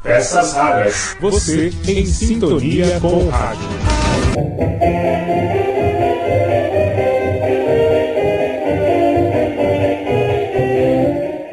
Peças raras. Você em sintonia com o rádio.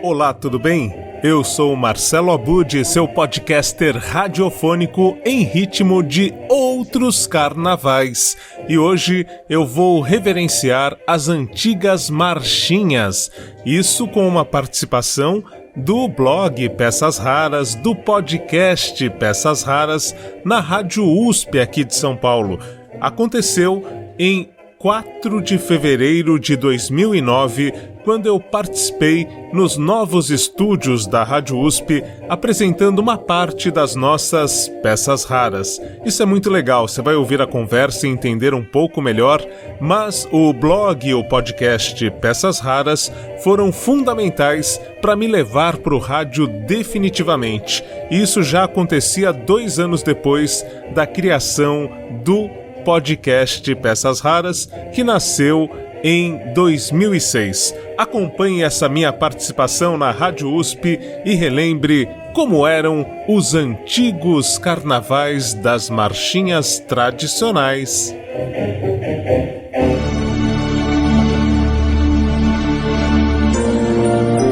Olá, tudo bem? Eu sou Marcelo Abud, seu podcaster radiofônico em ritmo de outros carnavais. E hoje eu vou reverenciar as antigas marchinhas. Isso com uma participação do blog Peças Raras, do podcast Peças Raras, na Rádio USP aqui de São Paulo. Aconteceu em 4 de fevereiro de 2009, quando eu participei nos novos estúdios da Rádio USP, apresentando uma parte das nossas peças raras. Isso é muito legal, você vai ouvir a conversa e entender um pouco melhor, mas o blog e o podcast Peças Raras foram fundamentais para me levar para o rádio definitivamente. Isso já acontecia 2 anos depois da criação do podcast Peças Raras, que nasceu em 2006. Acompanhe essa minha participação na Rádio USP e relembre como eram os antigos carnavais das marchinhas tradicionais.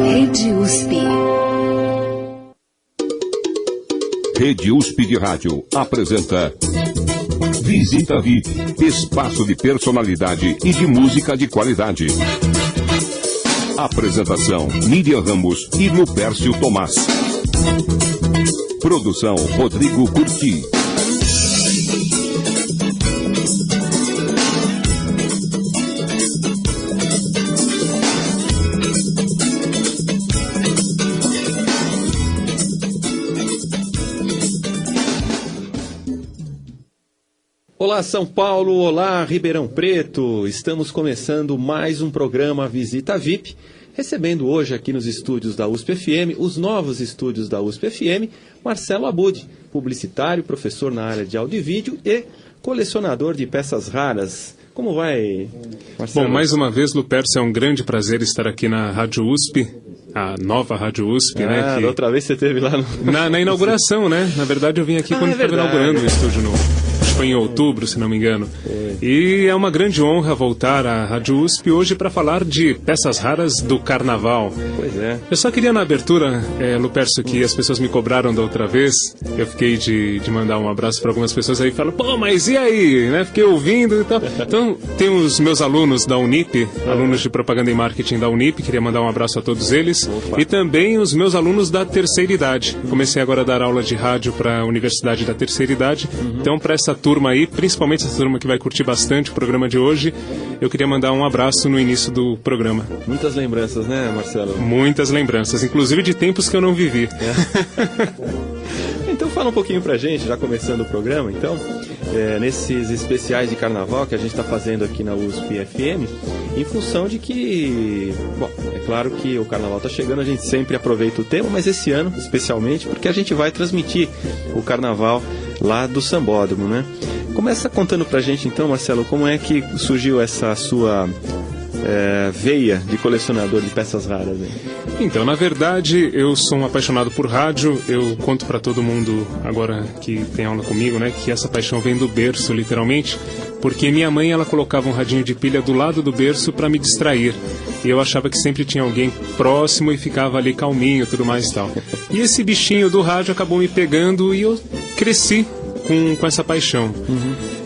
Rede USP. Rede USP de Rádio apresenta Visita VIP, espaço de personalidade e de música de qualidade. Apresentação: Miriam Ramos e Lupércio Tomás. Produção: Rodrigo Curti. Olá São Paulo, olá Ribeirão Preto, estamos começando mais um programa Visita VIP, recebendo hoje aqui nos estúdios da USP FM, os novos estúdios da USP FM, Marcelo Abud, publicitário, professor na área de áudio e vídeo e colecionador de peças raras. Como vai, Marcelo? Bom, mais uma vez, Lupércio, é um grande prazer estar aqui na Rádio USP, a nova Rádio USP, né? Da outra vez você esteve lá na inauguração, né? Na verdade, eu vim aqui quando estava inaugurando o estúdio novo. Foi em outubro, se não me engano. E é uma grande honra voltar à Rádio USP hoje para falar de peças raras do Carnaval. Pois é. Eu só queria na abertura, Lupércio, que as pessoas me cobraram da outra vez. Eu fiquei de mandar um abraço para algumas pessoas aí e falam, pô, mas e aí? Né? Fiquei ouvindo e tal. Então, tem os meus alunos da Unip, alunos de propaganda e marketing da Unip, queria mandar um abraço a todos eles. Opa. E também os meus alunos da terceira idade. Comecei agora a dar aula de rádio para a Universidade da Terceira Idade. Então, para essa turma aí, principalmente essa turma que vai curtir bastante o programa de hoje, eu queria mandar um abraço no início do programa. Muitas lembranças, né, Marcelo? Muitas lembranças, inclusive de tempos que eu não vivi. Então fala um pouquinho pra gente, já começando o programa, então, nesses especiais de carnaval que a gente está fazendo aqui na USP FM, em função de que, bom, é claro que o carnaval está chegando, a gente sempre aproveita o tema, mas esse ano, especialmente, porque a gente vai transmitir o carnaval lá do Sambódromo, né? Começa contando pra gente, então, Marcelo, como é que surgiu essa sua veia de colecionador de peças raras, hein? Então, na verdade, eu sou um apaixonado por rádio. Eu conto para todo mundo, agora que tem aula comigo, né, que essa paixão vem do berço, literalmente, porque minha mãe, ela colocava um radinho de pilha do lado do berço para me distrair. E eu achava que sempre tinha alguém próximo e ficava ali calminho e tudo mais e tal. E esse bichinho do rádio acabou me pegando e eu cresci com essa paixão.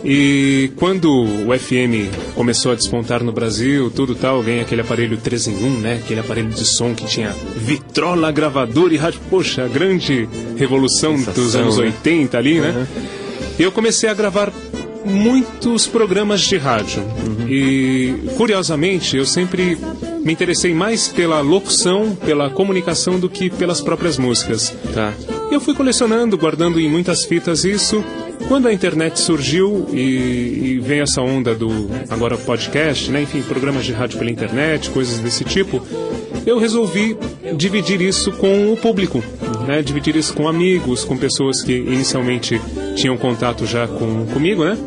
E quando o FM começou a despontar no Brasil, tudo tal, vem aquele aparelho 3 em 1, né? Aquele aparelho de som que tinha vitrola, gravador e rádio. Poxa, a grande revolução dos anos 80 ali, né? E eu comecei a gravar muitos programas de rádio. E, curiosamente, eu sempre me interessei mais pela locução, pela comunicação, do que pelas próprias músicas. Tá. Eu fui colecionando, guardando em muitas fitas isso. Quando a internet surgiu e veio essa onda do, agora, podcast, né? Enfim, programas de rádio pela internet, coisas desse tipo, eu resolvi dividir isso com o público, né? Dividir isso com amigos, com pessoas que inicialmente tinham contato já comigo, né?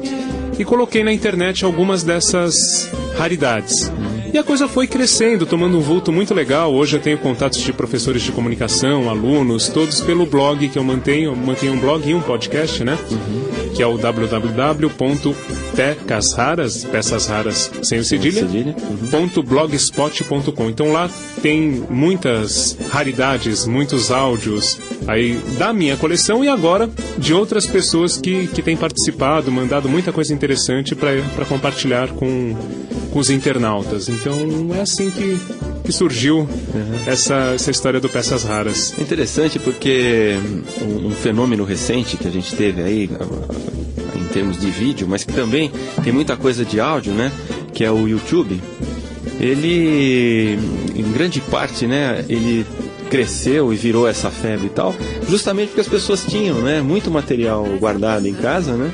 E coloquei na internet algumas dessas raridades. E a coisa foi crescendo, tomando um vulto muito legal. Hoje eu tenho contatos de professores de comunicação, alunos, todos pelo blog que eu mantenho. Eu mantenho um blog e um podcast, né? Que é o www.pecasraras, peças raras sem o cedilha, .blogspot.com. Então lá tem muitas raridades, muitos áudios aí da minha coleção e agora de outras pessoas que têm participado, mandado muita coisa interessante para compartilhar com os internautas. Então é assim que surgiu essa história do Peças Raras. É interessante porque um fenômeno recente que a gente teve aí em termos de vídeo, mas que também tem muita coisa de áudio, né? Que é o YouTube. Ele, em grande parte, né? Ele cresceu e virou essa febre e tal, justamente porque as pessoas tinham, né? Muito material guardado em casa, né?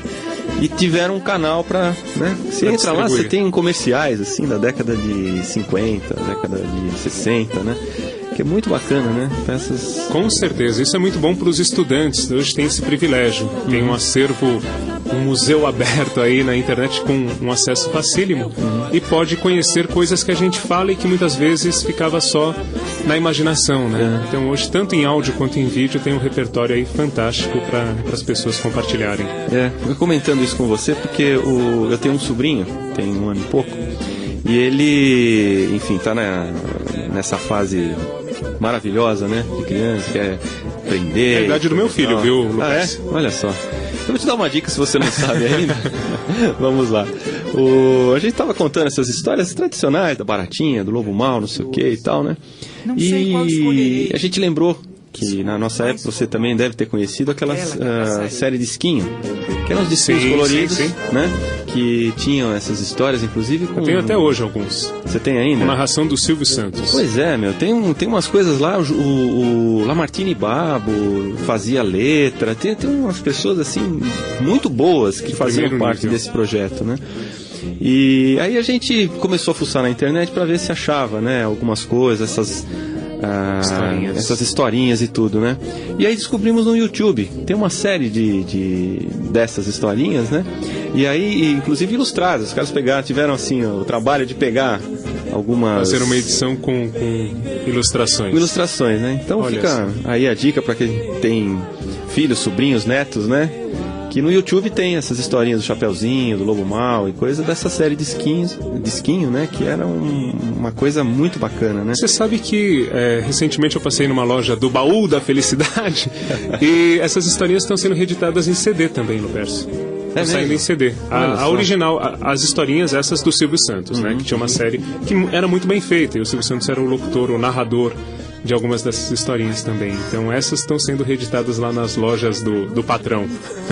E tiveram um canal para, né? Você entra lá, você tem comerciais assim da década de 50, década de 60, né? Que é muito bacana, né? Peças... Com certeza, isso é muito bom para os estudantes. Hoje tem esse privilégio, tem um acervo, um museu aberto aí na internet com um acesso facílimo e pode conhecer coisas que a gente fala e que muitas vezes ficava só na imaginação, né? Então hoje, tanto em áudio quanto em vídeo, tem um repertório aí fantástico para as pessoas compartilharem. Eu comentando isso com você porque eu tenho um sobrinho, tem 1 ano e pouco, e ele, enfim, tá nessa fase maravilhosa, né, de criança, quer aprender. É a idade do meu filho, viu, Lucas? Olha só. Eu vou te dar uma dica se você não sabe ainda. Vamos lá. A gente estava contando essas histórias tradicionais da Baratinha, do Lobo Mau, não sei o que e tal, né? E a gente lembrou que na nossa época você também deve ter conhecido aquela série de Disquinho, que eram os disquinhos coloridos, né? Que tinham essas histórias, inclusive com... Eu tenho até hoje alguns. Você tem ainda? Com narração do Silvio Santos. Pois é, meu. Tem umas coisas lá, o Lamartine Babo fazia letra, tem umas pessoas, assim, muito boas que faziam parte desse projeto, né? E aí a gente começou a fuçar na internet para ver se achava, né, algumas coisas, essas historinhas e tudo, né? E aí descobrimos no YouTube, tem uma série dessas historinhas, né? E aí, inclusive ilustradas, os caras tiveram assim o trabalho de pegar algumas... Fazer uma edição com ilustrações. Com ilustrações, né? Então fica aí a dica para quem tem filhos, sobrinhos, netos, né? Que no YouTube tem essas historinhas do Chapeuzinho, do Lobo Mau e coisa dessa série de Disquinho, né? Que era uma coisa muito bacana, né? Você sabe que recentemente eu passei numa loja do Baú da Felicidade e essas historinhas estão sendo reeditadas em CD também, no verso. Estão saindo em CD. A original, as historinhas essas do Silvio Santos, né? Que tinha uma série que era muito bem feita e o Silvio Santos era o locutor, o narrador de algumas dessas historinhas também. Então essas estão sendo reeditadas lá nas lojas do patrão.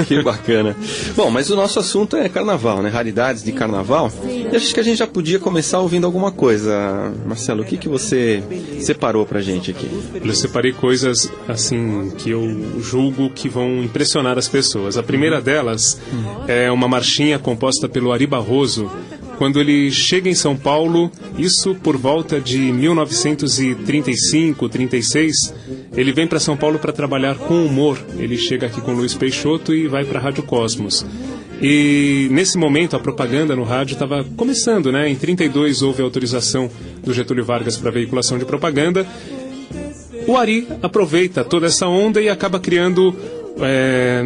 Que bacana. Bom, mas o nosso assunto é carnaval, né? Raridades de carnaval. E acho que a gente já podia começar ouvindo alguma coisa. Marcelo, o que você separou pra gente aqui? Eu separei coisas, assim, que eu julgo que vão impressionar as pessoas. A primeira delas é uma marchinha composta pelo Ari Barroso, quando ele chega em São Paulo, isso por volta de 1935, 36, ele vem para São Paulo para trabalhar com humor. Ele chega aqui com Luiz Peixoto e vai para a Rádio Cosmos. E nesse momento a propaganda no rádio estava começando, né? Em 32 houve a autorização do Getúlio Vargas para veiculação de propaganda. O Ari aproveita toda essa onda e acaba criando,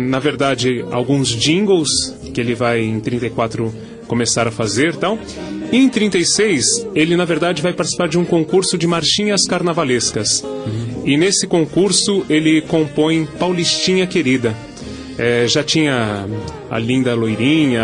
na verdade, alguns jingles que ele vai em 34 começar a fazer, tal. E em 36, ele na verdade vai participar de um concurso de marchinhas carnavalescas. E nesse concurso ele compõe Paulistinha Querida. Já tinha a Linda Loirinha,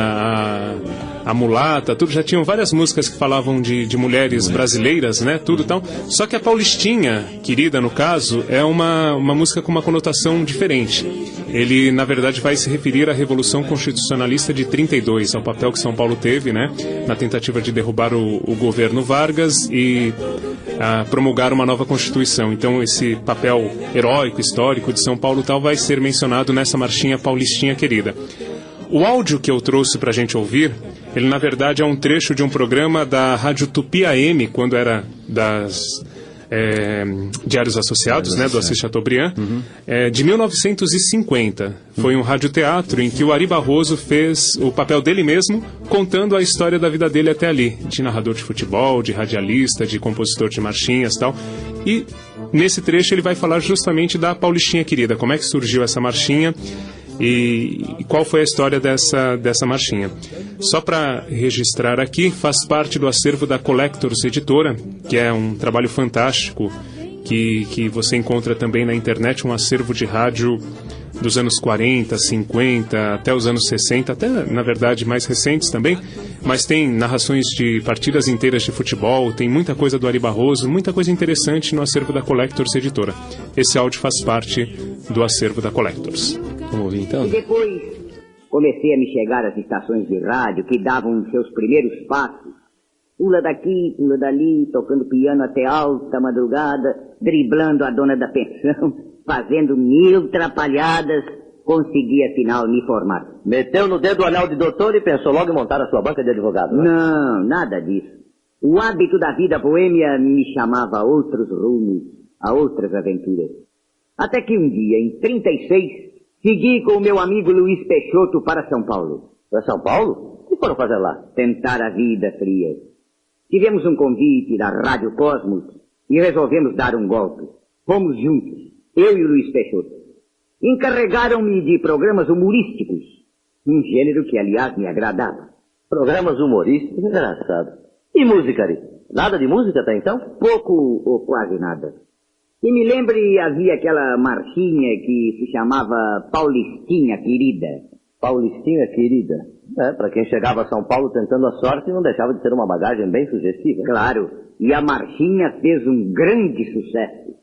a Mulata, tudo, já tinham várias músicas que falavam de mulheres brasileiras, né, tudo tal. Só que a Paulistinha Querida, no caso, é uma música com uma conotação diferente. Ele, na verdade, vai se referir à Revolução Constitucionalista de 32, ao papel que São Paulo teve, né, na tentativa de derrubar o governo Vargas e promulgar uma nova Constituição. Então, esse papel heróico, histórico de São Paulo tal vai ser mencionado nessa marchinha Paulistinha Querida. O áudio que eu trouxe pra gente ouvir, ele, na verdade, é um trecho de um programa da Rádio Tupi AM, quando era Diários Associados, né, do Assis Chateaubriand, de 1950. Foi um radioteatro em que o Ari Barroso fez o papel dele mesmo, contando a história da vida dele até ali, de narrador de futebol, de radialista, de compositor de marchinhas e tal. E nesse trecho ele vai falar justamente da Paulistinha Querida, como é que surgiu essa marchinha e qual foi a história dessa marchinha. Só para registrar aqui, faz parte do acervo da Collectors Editora, que é um trabalho fantástico que você encontra também na internet, um acervo de rádio dos anos 40, 50, até os anos 60, até, na verdade, mais recentes também, mas tem narrações de partidas inteiras de futebol, tem muita coisa do Ari Barroso, muita coisa interessante no acervo da Collectors Editora. Esse áudio faz parte do acervo da Collectors. Vamos ouvir, então? E depois comecei a me chegar às estações de rádio que davam seus primeiros passos. Pula daqui, pula dali, tocando piano até alta madrugada, driblando a dona da pensão, fazendo 1000 trapalhadas, consegui afinal me formar. Meteu no dedo o anel de doutor e pensou logo em montar a sua banca de advogado, né? Não, nada disso. O hábito da vida boêmia me chamava a outros rumos, a outras aventuras. Até que um dia, em 36, segui com o meu amigo Luiz Peixoto para São Paulo. Para São Paulo? O que foram fazer lá? Tentar a vida fria. Tivemos um convite da Rádio Cosmos e resolvemos dar um golpe. Fomos juntos, eu e o Luiz Peixoto. Encarregaram-me de programas humorísticos, um gênero que, aliás, me agradava. Programas humorísticos? Engraçado. E música, Ari? Nada de música até então? Pouco ou quase nada. E me lembre, havia aquela marchinha que se chamava Paulistinha Querida. Paulistinha Querida? Para quem chegava a São Paulo tentando a sorte, não deixava de ser uma bagagem bem sugestiva. Claro, e a marchinha fez um grande sucesso.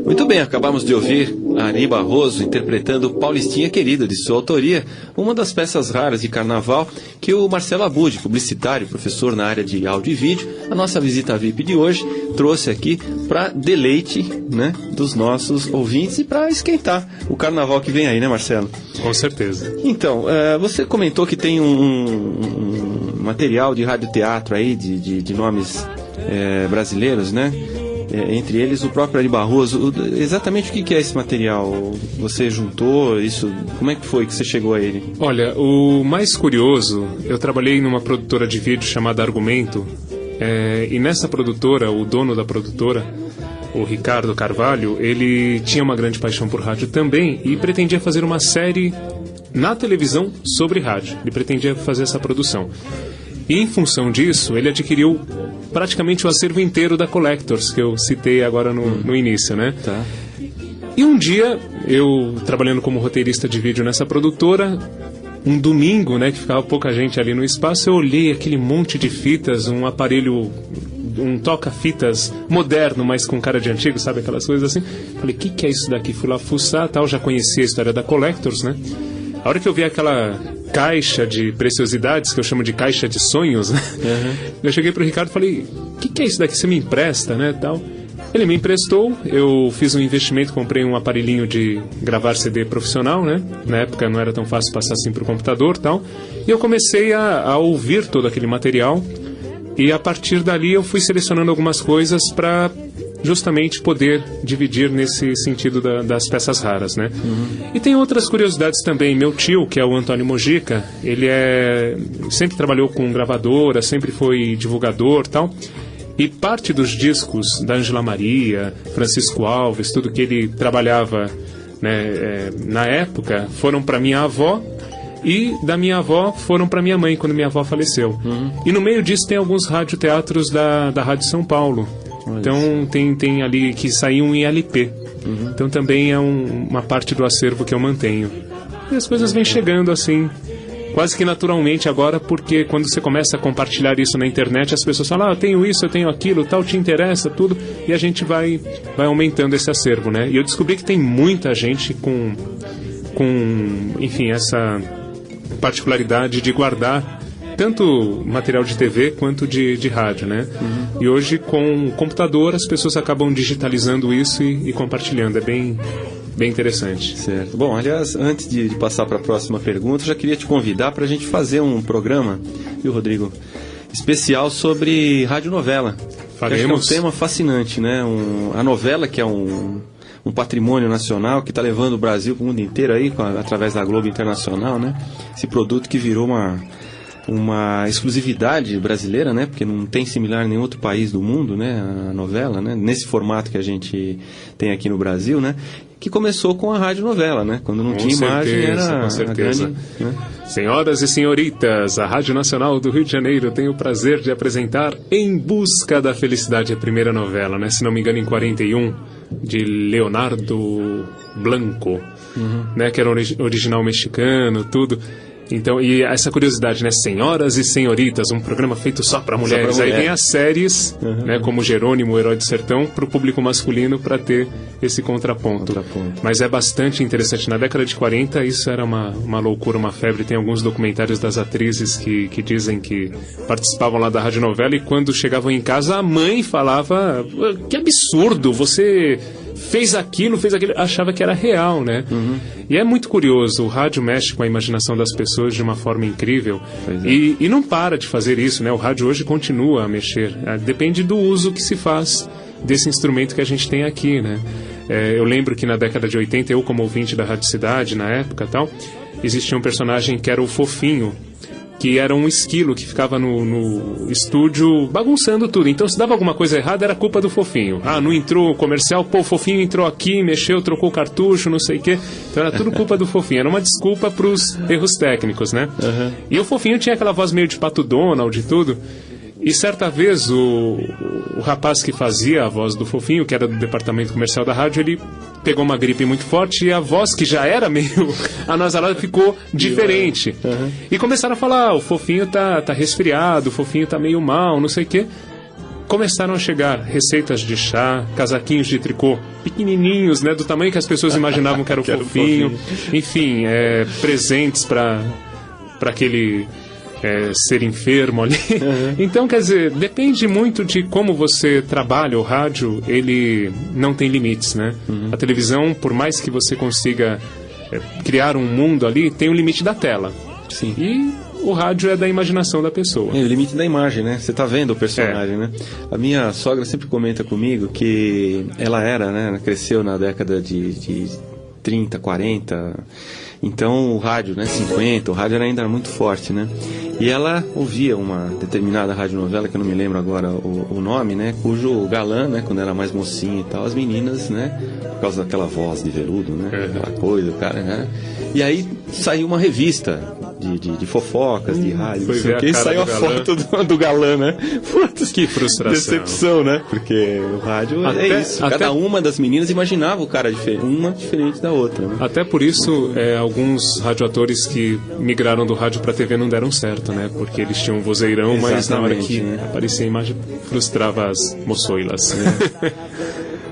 Muito bem, acabamos de ouvir Ari Barroso interpretando Paulistinha Querida, de sua autoria, uma das peças raras de carnaval que o Marcelo Abud, publicitário, professor na área de áudio e vídeo, a nossa visita VIP de hoje, trouxe aqui para deleite, né, dos nossos ouvintes e para esquentar o carnaval que vem aí, né, Marcelo? Com certeza. Então, você comentou que tem um material de radioteatro aí, de nomes brasileiros, né? Entre eles o próprio Ari Barroso. Exatamente o que é esse material? Você juntou isso? Como é que foi que você chegou a ele? Olha, o mais curioso, eu trabalhei numa produtora de vídeo chamada Argumento, e nessa produtora, o dono da produtora, o Ricardo Carvalho, ele tinha uma grande paixão por rádio também e pretendia fazer uma série na televisão sobre rádio. Ele pretendia fazer essa produção. E em função disso, ele adquiriu praticamente o acervo inteiro da Collectors, que eu citei agora no início, né? Tá. E um dia, eu trabalhando como roteirista de vídeo nessa produtora, um domingo, né, que ficava pouca gente ali no espaço, eu olhei aquele monte de fitas, um aparelho, um toca-fitas moderno, mas com cara de antigo, sabe, aquelas coisas assim. Falei, o que é isso daqui? Fui lá fuçar, tal, já conhecia a história da Collectors, né? A hora que eu vi aquela caixa de preciosidades, que eu chamo de caixa de sonhos, né? Eu cheguei pro Ricardo e falei, o que é isso daqui? Você me empresta, né, tal? Ele me emprestou, eu fiz um investimento, comprei um aparelhinho de gravar CD profissional, né? Na época não era tão fácil passar assim pro computador, tal. E eu comecei a ouvir todo aquele material e a partir dali eu fui selecionando algumas coisas para justamente poder dividir nesse sentido das peças raras, né? E tem outras curiosidades também. Meu tio, que é o Antônio Mojica, ele sempre trabalhou com gravadora, sempre foi divulgador, tal. E parte dos discos da Ângela Maria, Francisco Alves, tudo que ele trabalhava, né, na época, foram para minha avó. E da minha avó foram para minha mãe quando minha avó faleceu. E no meio disso tem alguns radioteatros da Rádio São Paulo. Então tem ali que saíam em LP. Então também é uma parte do acervo que eu mantenho. E as coisas vêm chegando assim, quase que naturalmente agora, porque quando você começa a compartilhar isso na internet, as pessoas falam, eu tenho isso, eu tenho aquilo, tal, te interessa, tudo, e a gente vai aumentando esse acervo, né? E eu descobri que tem muita gente com enfim, essa particularidade de guardar tanto material de TV quanto de rádio, né? E hoje, com o computador, as pessoas acabam digitalizando isso e compartilhando. É bem interessante. Certo. Bom, aliás, antes de passar para a próxima pergunta, eu já queria te convidar para a gente fazer um programa, viu, Rodrigo? Especial sobre radionovela. Faremos. Que é um tema fascinante, né? A novela, que é um patrimônio nacional que está levando o Brasil para o mundo inteiro aí, através da Globo Internacional, né? Esse produto que virou uma exclusividade brasileira, né? Porque não tem similar em nenhum outro país do mundo, né? A novela, né? Nesse formato que a gente tem aqui no Brasil, né? Que começou com a radionovela, né? Quando não tinha imagem, era com certeza. A grande, né? Senhoras e senhoritas, a Rádio Nacional do Rio de Janeiro tem o prazer de apresentar Em Busca da Felicidade, a primeira novela, né? Se não me engano, em 41, de Leonardo Blanco, né? Que era original mexicano, tudo. Então, e essa curiosidade, né? Senhoras e senhoritas, um programa feito só para mulheres. Aí vem as séries, né? Como Jerônimo, o Herói do Sertão, para o público masculino, para ter esse contraponto. Mas é bastante interessante. Na década de 40, isso era uma loucura, uma febre. Tem alguns documentários das atrizes que dizem que participavam lá da radionovela e quando chegavam em casa, a mãe falava, que absurdo, você fez aquilo, achava que era real, né? E é muito curioso, o rádio mexe com a imaginação das pessoas de uma forma incrível, e não para de fazer isso, né? O rádio hoje continua a mexer, depende do uso que se faz desse instrumento que a gente tem aqui, né? Eu lembro que na década de 80, eu como ouvinte da Rádio Cidade, na época tal, existia um personagem que era o Fofinho, que era um esquilo que ficava no estúdio bagunçando tudo. Então, se dava alguma coisa errada, era culpa do Fofinho. Não entrou o comercial, o Fofinho entrou aqui, mexeu, trocou o cartucho, não sei o quê. Então, era tudo culpa do Fofinho. Era uma desculpa para os erros técnicos, né? E o Fofinho tinha aquela voz meio de Pato Donald e tudo. E certa vez, o rapaz que fazia a voz do Fofinho, que era do departamento comercial da rádio, ele pegou uma gripe muito forte e a voz, que já era meio anasalada, ficou diferente. E começaram a falar, o Fofinho tá resfriado, o Fofinho tá meio mal, não sei o quê. Começaram a chegar receitas de chá, casaquinhos de tricô pequenininhos, né, do tamanho que as pessoas imaginavam que era o Fofinho. Enfim, presentes para aquele... ser enfermo ali. Então, quer dizer, depende muito de como você trabalha. O rádio, ele não tem limites, né? A televisão, por mais que você consiga criar um mundo ali, tem o limite da tela. Sim. E o rádio é da imaginação da pessoa. O limite da imagem, né? Você tá vendo o personagem, né? A minha sogra sempre comenta comigo que ela cresceu na década de 30, 40... Então o rádio, 50, o rádio ainda era muito forte, né? E ela ouvia uma determinada radionovela, que eu não me lembro agora o nome, né? Cujo galã, né? Quando era mais mocinho e tal, as meninas, né? Por causa daquela voz de veludo, né? Aquela coisa, cara, né? E aí saiu uma revista de fofocas, de rádio, e saiu a foto do galã, né? Putz, que frustração. Decepção, né? Porque o rádio é isso. Cada uma das meninas imaginava o cara uma diferente da outra, né? Até por isso, alguns radioatores que migraram do rádio para a TV não deram certo, né? Porque eles tinham um vozeirão, mas na hora que aparecia a imagem, frustrava as moçoilas.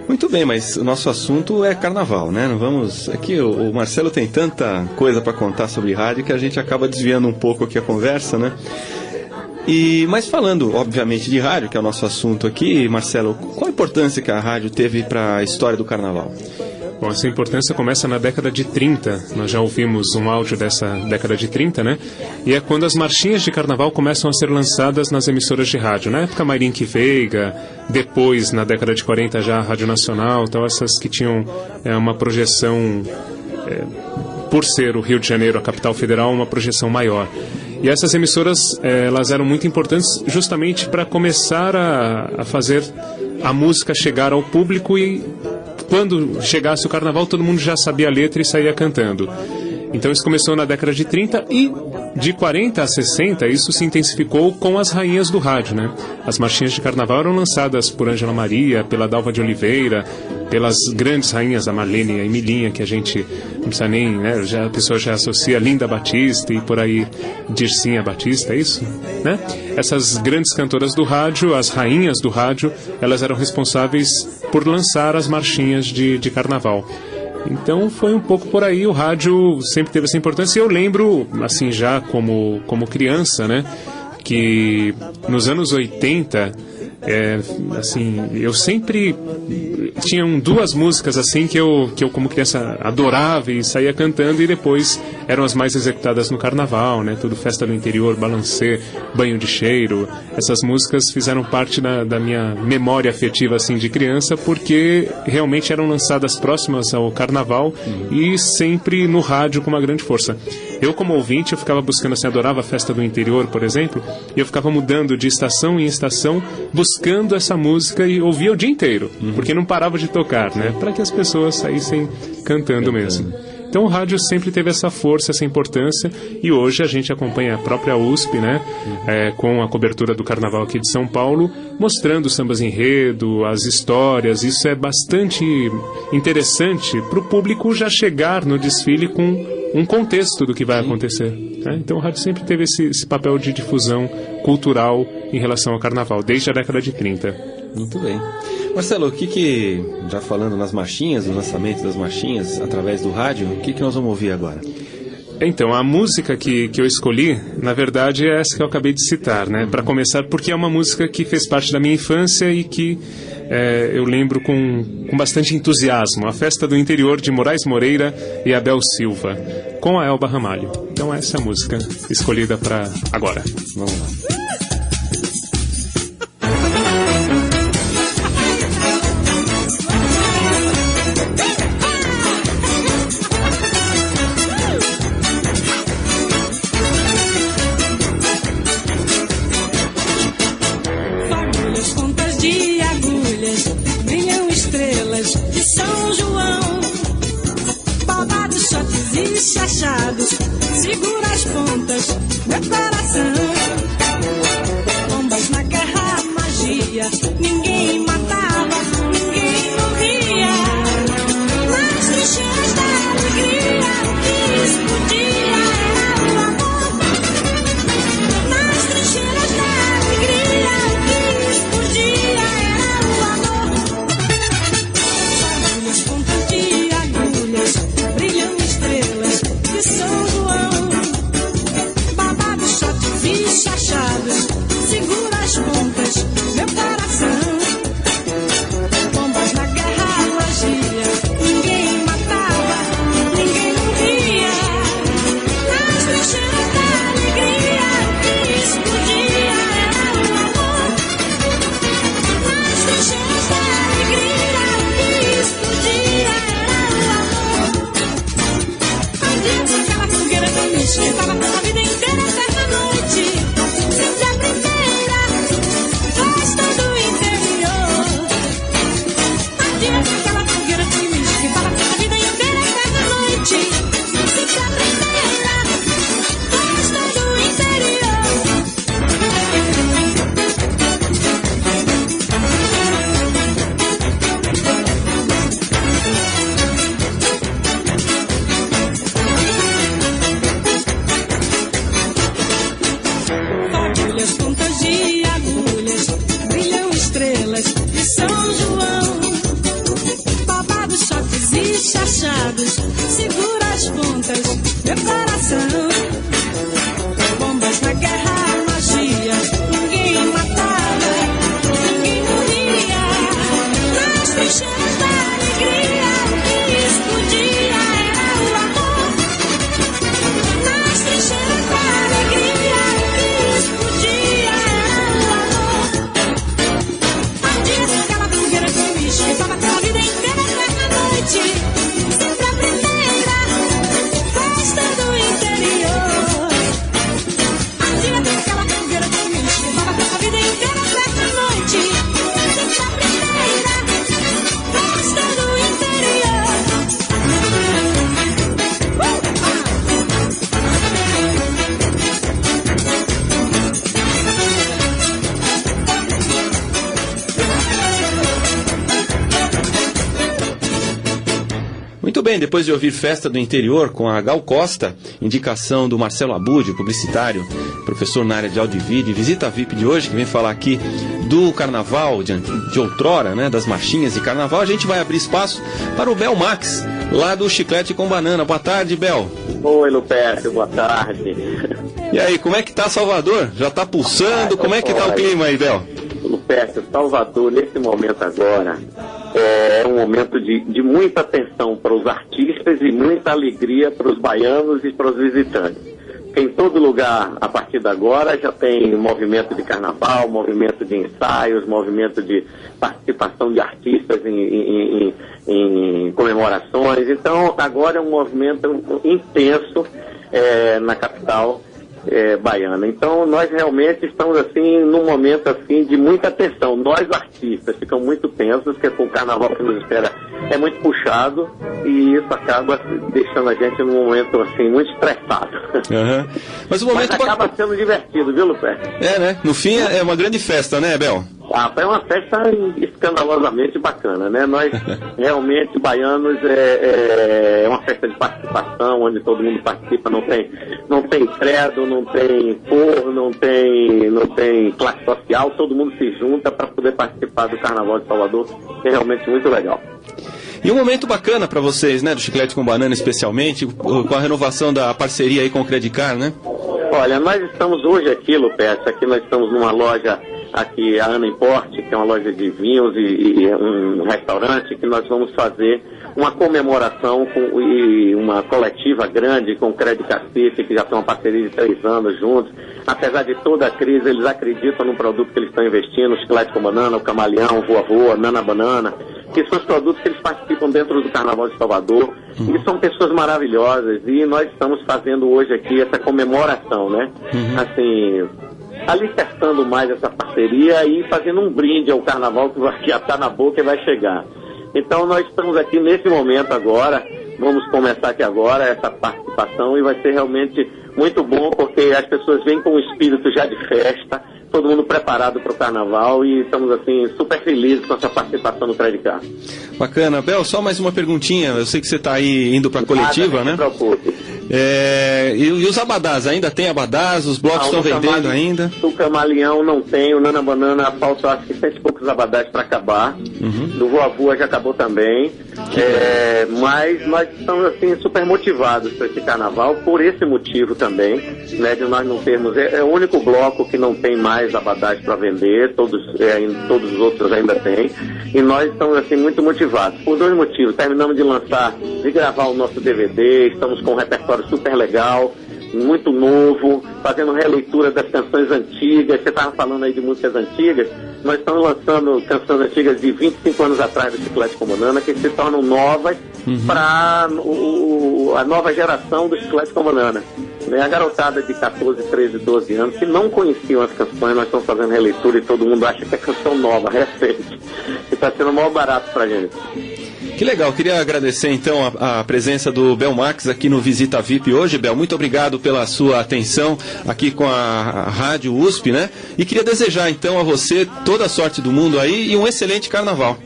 Muito bem, mas o nosso assunto é carnaval, né? Não vamos... Aqui o Marcelo tem tanta coisa para contar sobre rádio que a gente acaba desviando um pouco aqui a conversa, né? Mas falando, obviamente, de rádio, que é o nosso assunto aqui, Marcelo, qual a importância que a rádio teve para a história do carnaval? Bom, essa importância começa na década de 30. Nós já ouvimos um áudio dessa década de 30, né? E é quando as marchinhas de carnaval começam a ser lançadas nas emissoras de rádio. Na época, Mayrink Veiga, depois, na década de 40, já a Rádio Nacional, então essas que tinham uma projeção, por ser o Rio de Janeiro a capital federal, uma projeção maior. E essas emissoras, elas eram muito importantes justamente para começar a fazer a música chegar ao público e... Quando chegasse o carnaval, todo mundo já sabia a letra e saía cantando. Então isso começou na década de 30 e de 40 a 60 isso se intensificou com as rainhas do rádio, né? As marchinhas de carnaval eram lançadas por Ângela Maria, pela Dalva de Oliveira, pelas grandes rainhas, a Marlene e a Emilinha, que a gente não precisa nem, né? A pessoa já associa Linda Batista e por aí Dircinha Batista, é isso? Né? Essas grandes cantoras do rádio, as rainhas do rádio, elas eram responsáveis por lançar as marchinhas de carnaval. Então foi um pouco por aí, o rádio sempre teve essa importância. E eu lembro, assim, já como criança, né, que nos anos 80, assim, eu sempre tinham duas músicas assim que eu como criança adorava e saía cantando, e depois eram as mais executadas no carnaval, né? Tudo Festa do Interior, Balancê, Banho de Cheiro. Essas músicas fizeram parte da minha memória afetiva assim de criança, porque realmente eram lançadas próximas ao carnaval e sempre no rádio com uma grande força. Eu, como ouvinte, eu ficava buscando, assim, adorava a Festa do Interior, por exemplo, e eu ficava mudando de estação em estação, buscando essa música e ouvia o dia inteiro, porque não parava de tocar, né? Para que as pessoas saíssem cantando mesmo. Então o rádio sempre teve essa força, essa importância, e hoje a gente acompanha a própria USP, né? Com a cobertura do Carnaval aqui de São Paulo, mostrando sambas enredo, as histórias. Isso é bastante interessante para o público já chegar no desfile com um contexto do que vai acontecer, né? Então o rádio sempre teve esse papel de difusão cultural em relação ao carnaval, desde a década de 30. Muito bem. Marcelo, já falando nas marchinhas, no lançamento das marchinhas, através do rádio, o que nós vamos ouvir agora? Então, a música que eu escolhi, na verdade, é essa que eu acabei de citar, né? Para começar, porque é uma música que fez parte da minha infância e que eu lembro com bastante entusiasmo. A Festa do Interior, de Moraes Moreira e Abel Silva, com a Elba Ramalho. Então, essa é a música escolhida para agora. Vamos lá. Chachados, segura as pontas, meu coração. Bombas na guerra, magia, ninguém matava, ninguém morria. Nas trincheiras da alegria, o que explodia era o amor. Nas trincheiras da alegria, o que explodia era o amor. Fagulhas, pontas de agulhas, brilham estrelas de São João, babados, shots e chachados, segura as pontas, meu coração. Bombas na guerra, magia, ninguém matava, ninguém morria. Nas trincheiras da alegria, o que explodia era o amor. Nas trincheiras da alegria, o que explodia era o amor. Aquela fogueira que me esquentava a vida inteira, eterna noite, sempre a primeira festa do interior. Aquela fogueira que me esquentava a vida inteira, eterna noite, sempre a primeira festa do interior. Fagulhas, pontas de agulhas, brilham estrelas de São João. Babados, choques e chachados, segura as pontas, meu coração. Bombas na guerra, magia, ninguém matava, ninguém morria. Nas trincheiras da alegria, o que explodia era o amor. Nas trincheiras da alegria, o que explodia era o amor. Ardia aquela fogueira que me esquentava a vida inteira, eterna noite, sempre a primeira festa do interior. Ardia aquela fogueira que me esquentava a vida inteira, eterna noite, sempre a primeira festa do interior. Muito bem, depois de ouvir Festa do Interior com a Gal Costa, indicação do Marcelo Abud, publicitário, professor na área de áudio e vídeo, visita VIP de hoje, que vem falar aqui do carnaval de outrora, né, das marchinhas de carnaval, a gente vai abrir espaço para o Bel Max, lá do Chiclete com Banana. Boa tarde, Bel. Oi, Lupércio, boa tarde. E aí, como é que tá Salvador? Já tá pulsando? Como é que tá o clima aí, Bel? Lupércio, Salvador, nesse momento agora, é um momento de muita atenção para os artistas e muita alegria para os baianos e para os visitantes. Em todo lugar, a partir de agora, já tem movimento de carnaval, movimento de ensaios, movimento de participação de artistas em comemorações. Então, agora é um movimento intenso na capital baiana. Então, nós realmente estamos, assim, num momento, assim, de muita tensão. Nós, artistas, ficamos muito tensos, porque o carnaval que nos espera é muito puxado e isso acaba deixando a gente num momento, assim, muito estressado. Uhum. Mas o momento acaba sendo divertido, viu, Lupé? Né? No fim, é uma grande festa, né, Bel? É uma festa escandalosamente bacana, né? Nós, realmente, baianos, é uma festa de participação, onde todo mundo participa, não tem credo, não tem cor, não tem classe social, todo mundo se junta para poder participar do Carnaval de Salvador, que é realmente muito legal. E um momento bacana para vocês, né, do Chiclete com Banana especialmente, com a renovação da parceria aí com o Credicar, né? Olha, nós estamos hoje aqui, Lupete, aqui nós estamos numa loja, aqui a Ana Importe, que é uma loja de vinhos e um restaurante, que nós vamos fazer uma comemoração e uma coletiva grande com o Credicar City, que já tem uma parceria de 3 anos juntos. Apesar de toda a crise, eles acreditam no produto que eles estão investindo, o Chiclete com Banana, o Camaleão, o Voa Voa, Nana Banana, que são os produtos que eles participam dentro do Carnaval de Salvador, e são pessoas maravilhosas, e nós estamos fazendo hoje aqui essa comemoração, né? Assim, alicerçando mais essa parceria e fazendo um brinde ao Carnaval que já está na boca e vai chegar. Então nós estamos aqui nesse momento agora, vamos começar aqui agora essa participação e vai ser realmente muito bom, porque as pessoas vêm com o espírito já de festa, todo mundo preparado para o Carnaval e estamos assim super felizes com essa participação no Credicar. Bacana. Bel, só mais uma perguntinha, eu sei que você está aí indo para a coletiva, né? Não se preocupe. E os abadás, ainda tem abadás? Os blocos estão vendendo ainda? O Camaleão não tem, o Nana Banana falta acho que 100 e poucos abadás para acabar. Do Voa Voa já acabou também. Mas nós estamos assim super motivados para esse Carnaval por esse motivo também, né, de nós não termos, é o único bloco que não tem mais abadás para vender, todos os outros ainda tem, e nós estamos assim muito motivados por 2 motivos. Terminamos de gravar o nosso DVD, estamos com um repertório super legal, muito novo, fazendo releitura das canções antigas. Você estava falando aí de músicas antigas, nós estamos lançando canções antigas de 25 anos atrás do Chiclete com Banana, que se tornam novas para a nova geração do Chiclete com Banana. A garotada de 14, 13, 12 anos que não conheciam as canções, nós estamos fazendo releitura e todo mundo acha que é canção nova, recente. E está sendo o maior barato pra gente. Que legal, queria agradecer então a presença do Bel Max aqui no Visita VIP hoje. Bel, muito obrigado pela sua atenção aqui com a Rádio USP, né? E queria desejar então a você toda a sorte do mundo aí e um excelente Carnaval.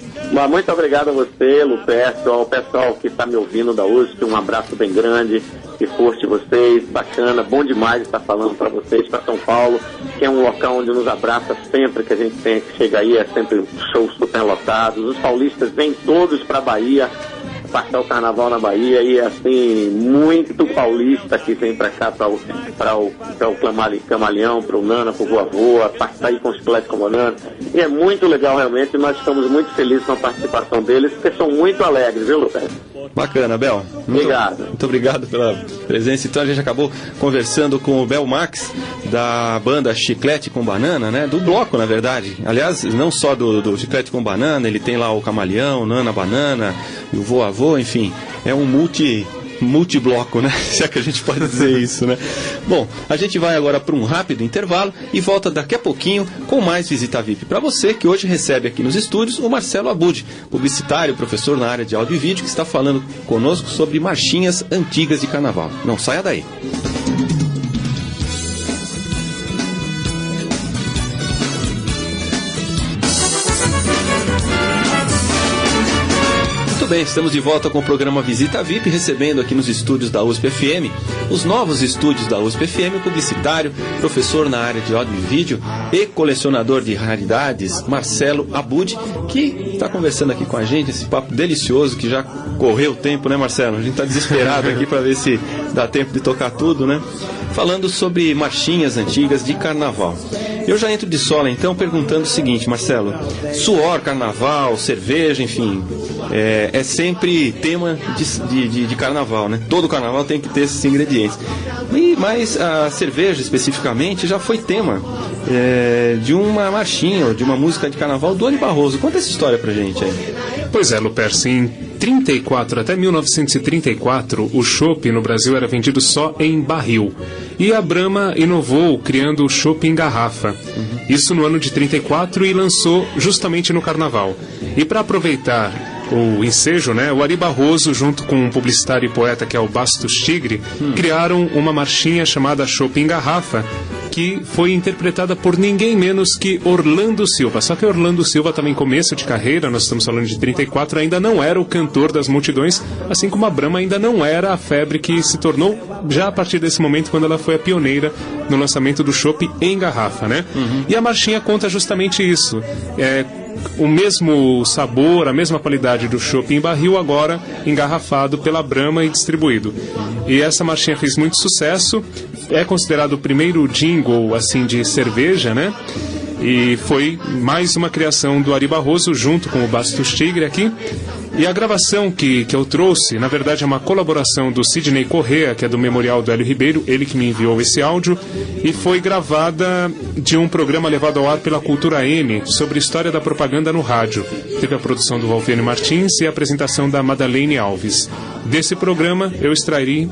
Muito obrigado a você, Lupércio, ao pessoal que está me ouvindo da USP, um abraço bem grande, que curte vocês, bacana, bom demais estar falando para vocês, para São Paulo, que é um local onde nos abraça sempre que a gente chega aí, é sempre shows super lotados, os paulistas vêm todos para a Bahia, passar o Carnaval na Bahia, e assim, muito paulista que vem para cá, para o Camaleão, para o Nana, para o Voa Voa, passar aí com o Chiclete com Banana, e é muito legal realmente, nós estamos muito felizes com a participação deles, porque são muito alegres, viu, Lucas? Bacana, Bel. Obrigado. Muito obrigado pela presença. Então a gente acabou conversando com o Bel Max, da banda Chiclete com Banana, né? Do bloco, na verdade. Aliás, não só do Chiclete com Banana, ele tem lá o Camaleão, Nana Banana e o Voa Voa, enfim. É um multibloco, né? Se é que a gente pode dizer isso, né? Bom, a gente vai agora para um rápido intervalo e volta daqui a pouquinho com mais Visita VIP para você, que hoje recebe aqui nos estúdios o Marcelo Abud, publicitário, professor na área de áudio e vídeo, que está falando conosco sobre marchinhas antigas de Carnaval. Não saia daí. Bem, estamos de volta com o programa Visita VIP, recebendo aqui nos estúdios da USP-FM, os novos estúdios da USP-FM, o publicitário, professor na área de áudio e vídeo e colecionador de raridades, Marcelo Abud, que está conversando aqui com a gente, esse papo delicioso, que já correu o tempo, né, Marcelo? A gente está desesperado aqui para ver se dá tempo de tocar tudo, né? Falando sobre marchinhas antigas de Carnaval. Eu já entro de sola, então, perguntando o seguinte, Marcelo: suor, Carnaval, cerveja, enfim, é sempre tema de Carnaval, né? Todo Carnaval tem que ter esses ingredientes. Mas a cerveja, especificamente, já foi tema de uma marchinha, ou de uma música de Carnaval do Ari Barroso. Conta essa história pra gente aí. Pois é, Lupercio, em 34, até 1934, o chopp no Brasil era vendido só em barril. E a Brahma inovou criando o chopp em garrafa. Isso no ano de 34 e lançou justamente no Carnaval. E para aproveitar o ensejo, né, o Ari Barroso, junto com um publicitário e poeta que é o Bastos Tigre, criaram uma marchinha chamada Chopp em Garrafa, que foi interpretada por ninguém menos que Orlando Silva. Só que Orlando Silva também, começo de carreira, nós estamos falando de 34, ainda não era o cantor das multidões, assim como a Brahma ainda não era a febre que se tornou já a partir desse momento, quando ela foi a pioneira no lançamento do chopp em garrafa, né? E a marchinha conta justamente isso. o mesmo sabor, a mesma qualidade do chopp em barril, agora engarrafado pela Brahma e distribuído. E essa marchinha fez muito sucesso, é considerado o primeiro jingle assim de cerveja, né? E foi mais uma criação do Ari Barroso junto com o Bastos Tigre aqui. E a gravação que eu trouxe, na verdade, é uma colaboração do Sidney Corrêa, que é do Memorial do Hélio Ribeiro, ele que me enviou esse áudio, e foi gravada de um programa levado ao ar pela Cultura N sobre história da propaganda no rádio. Teve a produção do Valvene Martins e a apresentação da Madalene Alves. Desse programa, eu extraí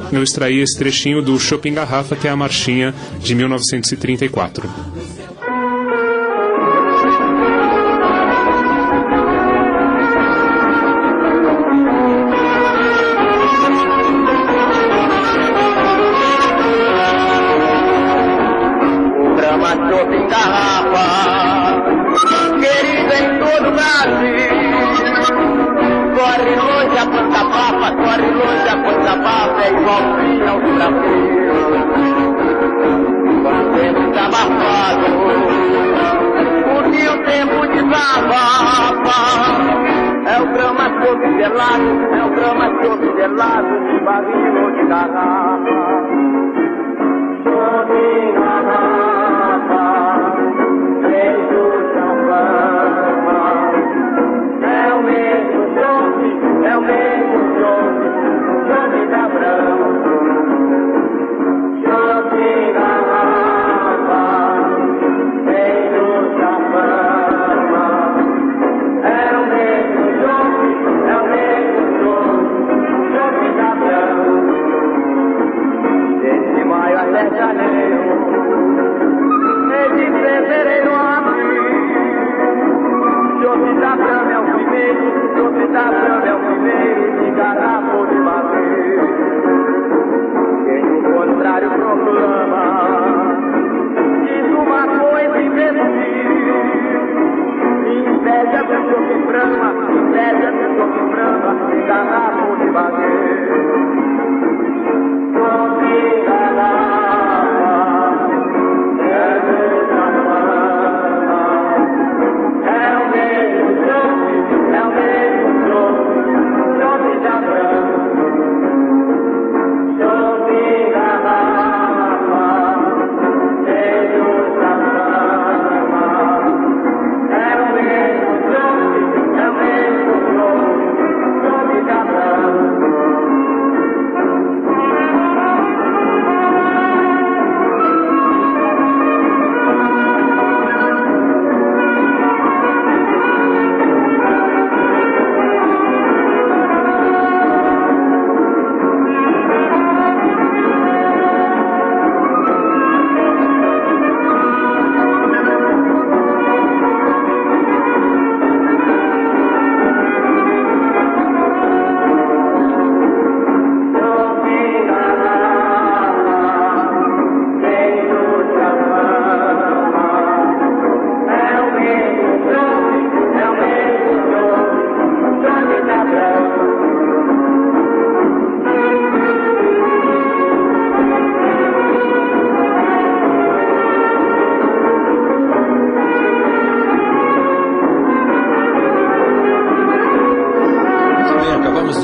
esse trechinho do Chopp em Garrafa, que é a marchinha de 1934.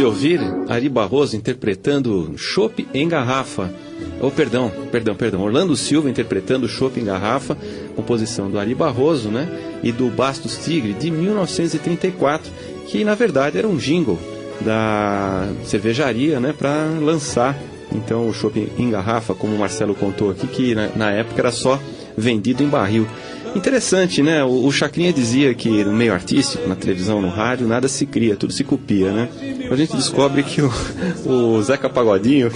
Ouvir Ari Barroso interpretando Chopp em Garrafa. Perdão. Orlando Silva interpretando Chopp em Garrafa, composição do Ari Barroso, né? E do Bastos Tigre, de 1934, que na verdade era um jingle da cervejaria, né? Para lançar então o Chopp em Garrafa, como o Marcelo contou aqui, que na época era só vendido em barril. Interessante, né? O Chacrinha dizia que no meio artístico, na televisão, no rádio, nada se cria, tudo se copia, né? A gente descobre que o Zeca Pagodinho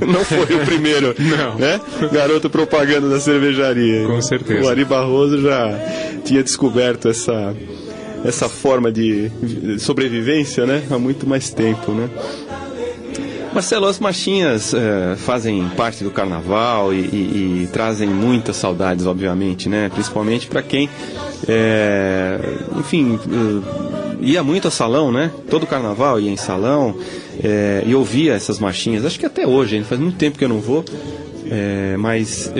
não foi o primeiro, né? Garoto propaganda da cervejaria. Com certeza. O Ari Barroso já tinha descoberto essa forma de sobrevivência, né? Há muito mais tempo, né? Marcelo, as marchinhas fazem parte do carnaval e trazem muitas saudades, obviamente, né? Principalmente para quem, ia muito a salão, né? Todo carnaval ia em salão e ouvia essas marchinhas. Acho que até hoje, faz muito tempo que eu não vou. Mas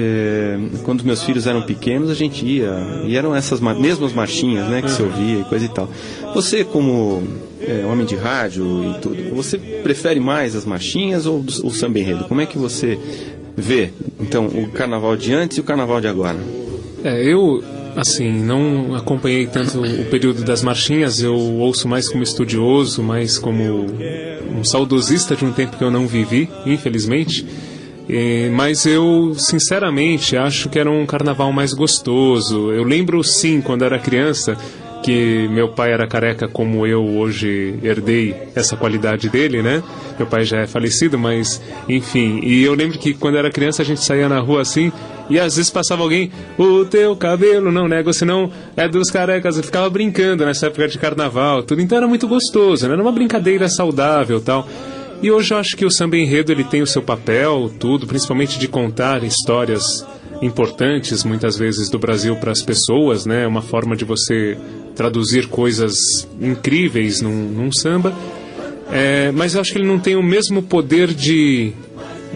quando meus filhos eram pequenos, a gente ia, e eram essas mesmas marchinhas, né, que se ouvia e coisa e tal. Você, como homem de rádio e tudo, você prefere mais as marchinhas ou o samba enredo? Como é que você vê, então, o carnaval de antes e o carnaval de agora? Eu, assim, não acompanhei tanto o período das marchinhas. Eu ouço mais como estudioso, mais como um saudosista de um tempo que eu não vivi, infelizmente. Mas eu, sinceramente, acho que era um carnaval mais gostoso. Eu lembro, sim, quando era criança, que meu pai era careca como eu hoje herdei essa qualidade dele, né? Meu pai já é falecido, mas enfim. E eu lembro que quando era criança a gente saía na rua assim e às vezes passava alguém, o teu cabelo não nego, senão é dos carecas. Eu ficava brincando nessa época de carnaval, tudo. Então era muito gostoso, né? Era uma brincadeira saudável, tal. E hoje eu acho que o samba enredo ele tem o seu papel, tudo, principalmente de contar histórias importantes, muitas vezes, do Brasil para as pessoas, né? Uma forma de você traduzir coisas incríveis num samba. Mas eu acho que ele não tem o mesmo poder de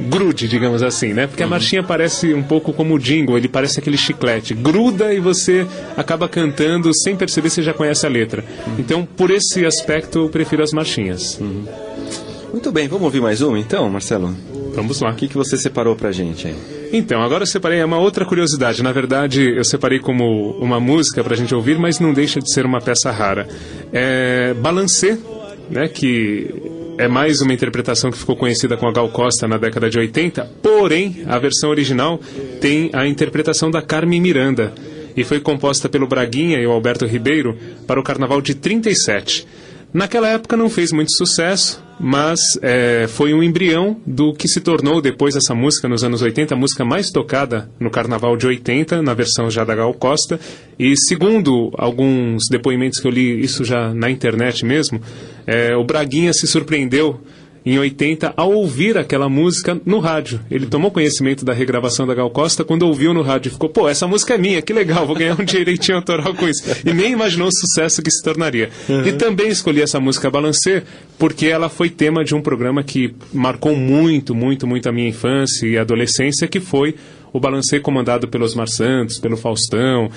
grude, digamos assim, né? Porque a marchinha parece um pouco como o jingle, ele parece aquele chiclete. Gruda e você acaba cantando sem perceber, você já conhece a letra. Então, por esse aspecto, eu prefiro as marchinhas. Muito bem, vamos ouvir mais uma então, Marcelo? Vamos lá. O que você separou pra gente aí? Então, agora eu separei uma outra curiosidade. Na verdade, eu separei como uma música pra gente ouvir, mas não deixa de ser uma peça rara. Balancê, né, que é mais uma interpretação que ficou conhecida com a Gal Costa na década de 80, porém, a versão original tem a interpretação da Carmen Miranda e foi composta pelo Braguinha e o Alberto Ribeiro para o Carnaval de 37. Naquela época não fez muito sucesso, mas foi um embrião do que se tornou depois essa música nos anos 80, a música mais tocada no Carnaval de 80, na versão já da Gal Costa. E segundo alguns depoimentos que eu li, isso já na internet mesmo, o Braguinha se surpreendeu em 80 ao ouvir aquela música no rádio. Ele tomou conhecimento da regravação da Gal Costa quando ouviu no rádio e ficou, pô, essa música é minha, que legal, vou ganhar um direitinho autoral com isso. E nem imaginou o sucesso que se tornaria. E também escolhi essa música Balancê porque ela foi tema de um programa que marcou muito, muito, muito a minha infância e adolescência, que foi o Balancê, comandado pelo Osmar Santos, pelo Faustão,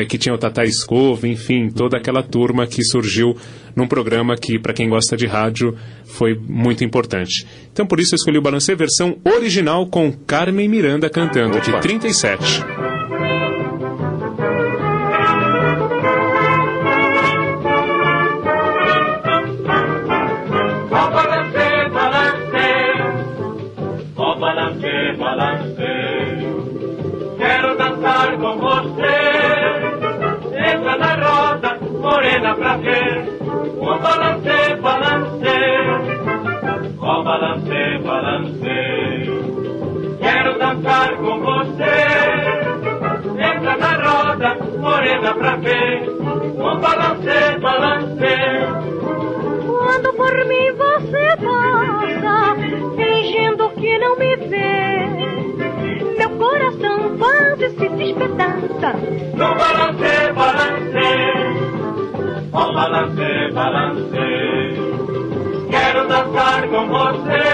que tinha o Tata Escova, enfim, toda aquela turma que surgiu num programa que, para quem gosta de rádio, foi muito importante. Então, por isso, eu escolhi o Balancê, versão original com Carmen Miranda cantando, de 37. Quero dançar com você, entra na roda, morena pra ver, o balancê, balancê, o balancê, balancê. Quero dançar com você, entra na roda, morena pra ver, o balancê, balancê. Quando por mim você passa, fingindo que não me vê, meu coração quase se despedaça. No balancê, balancê, oh balancê, balancê. Quero dançar com você,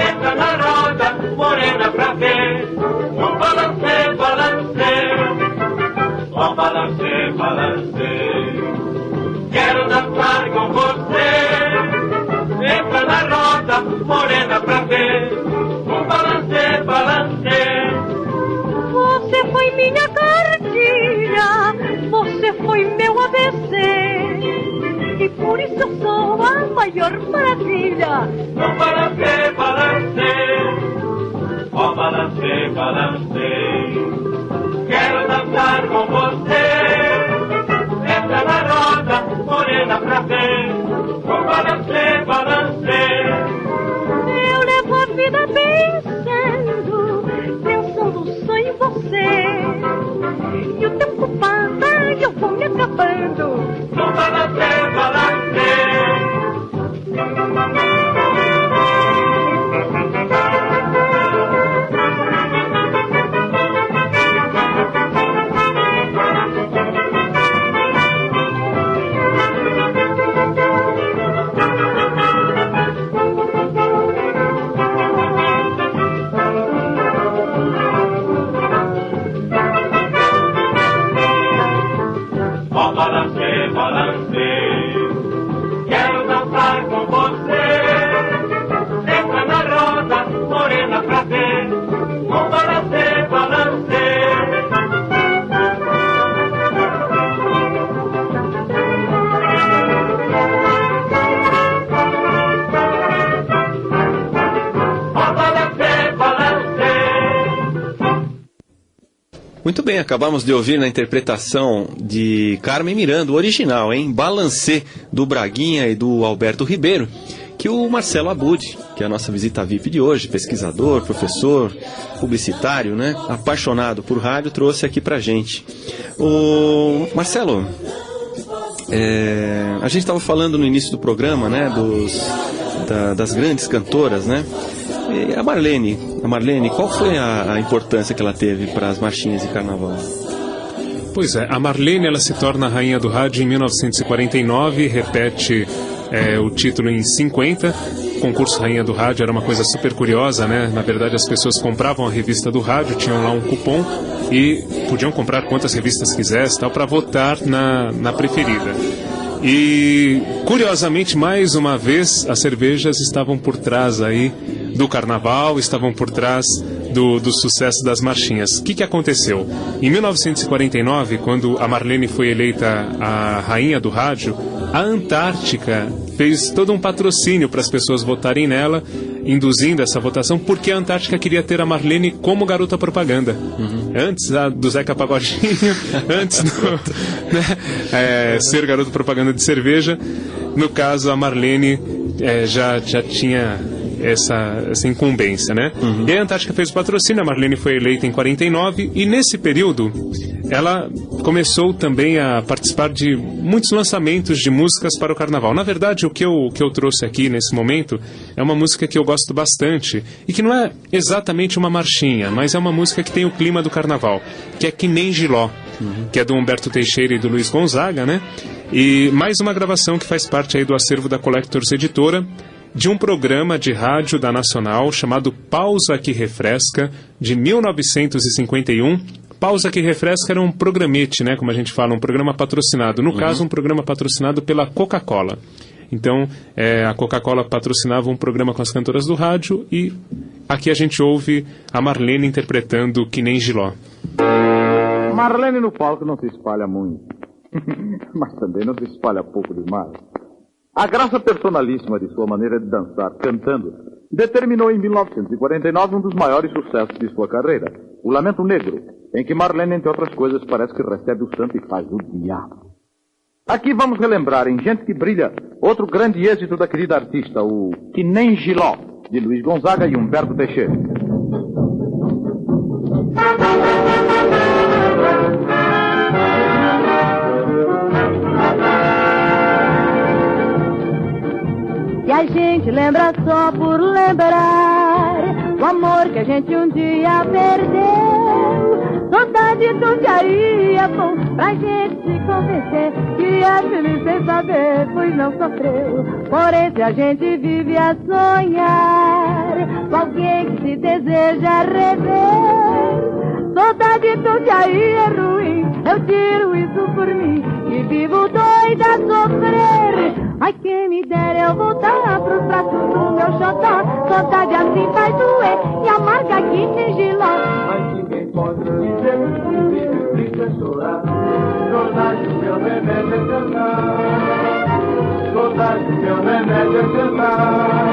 entra na roda, morena pra ver. No balancê, balancê, oh balancê, balancê. Quero dançar com você, entra na roda, morena pra ver. No balancê, balancê. Você foi minha cartilha, você foi meu ABC, e por isso eu sou a maior maravilha. No balancê, balancê, oh balancê, balancê. Quero dançar com você, entra na roda, morena pra ver. No balancê, balancê. Eu levo a vida pensando só em você, e o tempo passa e eu vou me acabando. No balancê, balancê. Muito bem, acabamos de ouvir na interpretação de Carmen Miranda, o original, hein? Balancê, do Braguinha e do Alberto Ribeiro, que o Marcelo Abud, que é a nossa visita VIP de hoje, pesquisador, professor, publicitário, né? Apaixonado por rádio, trouxe aqui pra gente. O Marcelo, a gente estava falando no início do programa, né? Das grandes cantoras, né? E a Marlene, qual foi a importância que ela teve para as marchinhas de carnaval? Pois é, a Marlene ela se torna a rainha do rádio em 1949, repete o título em 50. O concurso Rainha do Rádio era uma coisa super curiosa, né? Na verdade, as pessoas compravam a revista do rádio, tinham lá um cupom e podiam comprar quantas revistas quisessem, tal, para votar na preferida. E, curiosamente, mais uma vez, as cervejas estavam por trás aí do carnaval, estavam por trás do sucesso das marchinhas. O que aconteceu? Em 1949, quando a Marlene foi eleita a rainha do rádio, a Antártica fez todo um patrocínio para as pessoas votarem nela, induzindo essa votação, porque a Antártica queria ter a Marlene como garota propaganda. Antes do Zeca Pagodinho, antes ser garoto propaganda de cerveja. No caso, a Marlene já tinha essa incumbência, né? E a Antártica fez o patrocínio, a Marlene foi eleita em 49, e nesse período ela começou também a participar de muitos lançamentos de músicas para o carnaval. Na verdade, o que eu trouxe aqui nesse momento é uma música que eu gosto bastante e que não é exatamente uma marchinha, mas é uma música que tem o clima do carnaval, que é Que Nem Giló, que é do Humberto Teixeira e do Luiz Gonzaga, né? E mais uma gravação que faz parte aí do acervo da Collectors Editora, de um programa de rádio da Nacional chamado Pausa que Refresca, de 1951. Pausa que Refresca era um programete, né, como a gente fala, um programa patrocinado. No caso, um programa patrocinado pela Coca-Cola. Então, a Coca-Cola patrocinava um programa com as cantoras do rádio e aqui a gente ouve a Marlene interpretando Que Nem Giló. Marlene no palco não se espalha muito, mas também não se espalha pouco demais. A graça personalíssima de sua maneira de dançar, cantando, determinou em 1949 um dos maiores sucessos de sua carreira, O Lamento Negro, em que Marlene, entre outras coisas, parece que recebe o santo e faz o diabo. Aqui vamos relembrar, em Gente que Brilha, outro grande êxito da querida artista, o Que Nem Giló, de Luiz Gonzaga e Humberto Teixeira. E a gente lembra só por lembrar o amor que a gente um dia perdeu. Saudade do diário é bom pra gente se convencer que é feliz sem saber, pois não sofreu. Porém, se a gente vive a sonhar com alguém que se deseja rever, saudade do diário é ruim, eu tiro isso por mim, que vivo doida a sofrer. Ai, quem me dera eu voltar pros braços do meu xodó. Saudade assim faz doer e amarga que nem Giló. Mas ninguém pode dizer que vive triste é chorar. Saudade, meu remédio é cantar. Saudade, meu remédio é cantar.